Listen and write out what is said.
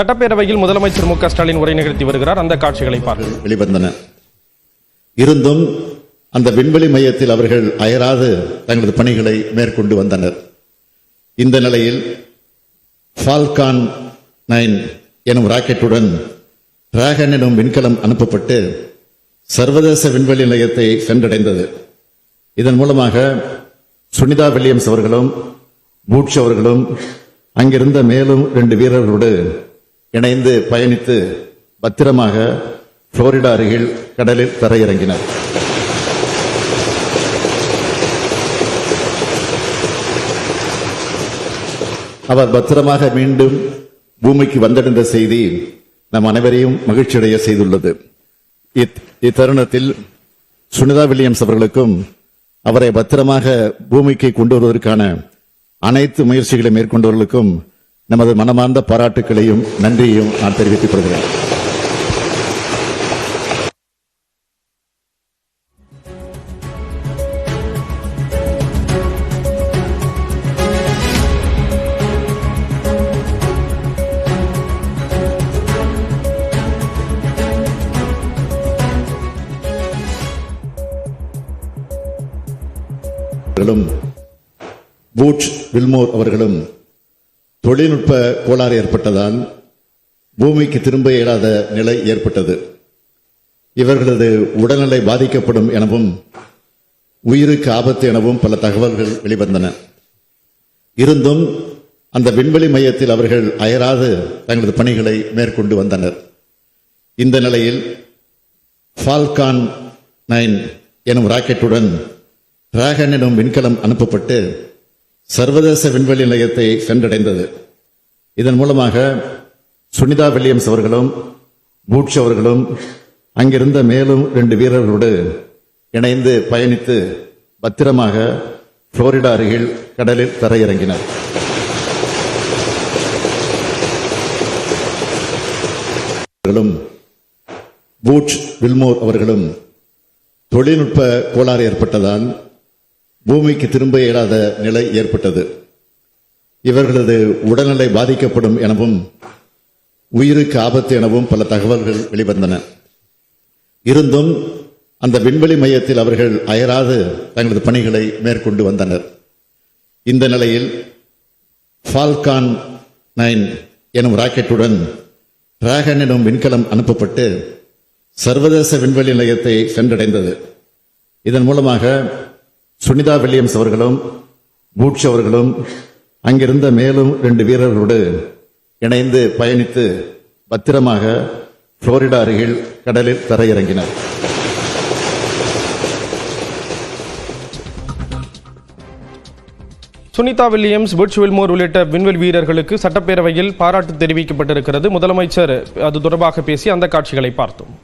சட்டப்பேரவையில் முதலமைச்சர் மு க ஸ்டாலின் உரை நிகழ்த்தி வருகிறார். அந்த காட்சிகளை பார்த்து வெளிவந்தன. இருந்தும் அந்த விண்வெளி மையத்தில் அவர்கள் அயராது தங்களது பணிகளை மேற்கொண்டு வந்தனர். இந்த நிலையில் ஃபால்கான் 9 எனும் ராக்கெட்டுடன் டிராகன் எனும் விண்கலம் அனுப்பப்பட்டு சர்வதேச விண்வெளி நிலையத்தை சென்றடைந்தது. இதன் மூலமாக சுனிதா வில்லியம்ஸ் அவர்களும் பூட்ச் அவர்களும் அங்கிருந்த மேலும் 2 வீரர்களோடு இணைந்து பயணித்து பத்திரமாக புளோரிடா அருகில் கடலில் தரையிறங்கினர். அவர் பத்திரமாக மீண்டும் பூமிக்கு வந்தடைந்த செய்தி நம் அனைவரையும் மகிழ்ச்சியடைய செய்துள்ளது. இத்தருணத்தில் சுனிதா வில்லியம்ஸ் அவர்களுக்கும் அவரை பத்திரமாக பூமிக்கு கொண்டு வருவதற்கான அனைத்து முயற்சிகளை மேற்கொண்டவர்களுக்கும் நமது மனமார்ந்த பாராட்டுக்களையும் நன்றியையும் நான் தெரிவித்துக் கொள்கிறேன். பூட்ச் வில்மோர் அவர்களும் தொழில்நுட்ப கோளாறு ஏற்பட்டதால் பூமிக்கு திரும்ப இயலாத நிலை ஏற்பட்டது. இவர்களது உடல்நிலை பாதிக்கப்படும் எனவும் உயிருக்கு ஆபத்து எனவும் பல தகவல்கள் வெளிவந்தன. இருந்தும் அந்த விண்வெளி மையத்தில் அவர்கள் அயராது தங்களது பணிகளை மேற்கொண்டு வந்தனர். இந்த நிலையில் ஃபால்கான் 9 எனும் ராக்கெட்டுடன் டிராகன் எனும் விண்கலம் அனுப்பப்பட்டு சர்வதேச விண்வெளி நிலையத்தை சென்றடைந்தது. இதன் மூலமாக சுனிதா வில்லியம்ஸ் அவர்களும் பூட்ச் அவர்களும் அங்கிருந்த மேலும் 2 வீரர்களோடு இணைந்து பயணித்து பத்திரமாக புளோரிடா அருகில் கடலில் தரையிறங்கினர். பூட்ச் வில்மோர் அவர்களும் தொழில்நுட்ப கோளாறு ஏற்பட்டதால் பூமிக்கு திரும்ப இயலாத நிலை ஏற்பட்டது. இவர்களது உடல்நிலை பாதிக்கப்படும் எனவும் உயிருக்கு ஆபத்து எனவும் பல தகவல்கள் வெளிவந்தன. இருந்தும் அந்த விண்வெளி மையத்தில் அவர்கள் அயராது தங்களது பணிகளை மேற்கொண்டு வந்தனர். இந்த நிலையில் ஃபால்கான் 9 எனும் ராக்கெட்டுடன் டிராகன் எனும் விண்கலம் அனுப்பப்பட்டு சர்வதேச விண்வெளி நிலையத்தை சென்றடைந்தது. இதன் மூலமாக சுனிதா வில்லியம்ஸ் அவர்களும் பூட்ச் அவர்களும் அங்கிருந்த மேலும் 2 வீரர்களோடு இணைந்து பயணித்து பத்திரமாக புளோரிடா அருகில் கடலில் தரையிறங்கினர். சுனிதா வில்லியம்ஸ், புட்ச் வில்மோர் உள்ளிட்ட விண்வெளி வீரர்களுக்கு சட்டப்பேரவையில் பாராட்டு தெரிவிக்கப்பட்டிருக்கிறது. முதலமைச்சர் அது தொடர்பாக பேசி அந்த காட்சிகளை பார்த்தோம்.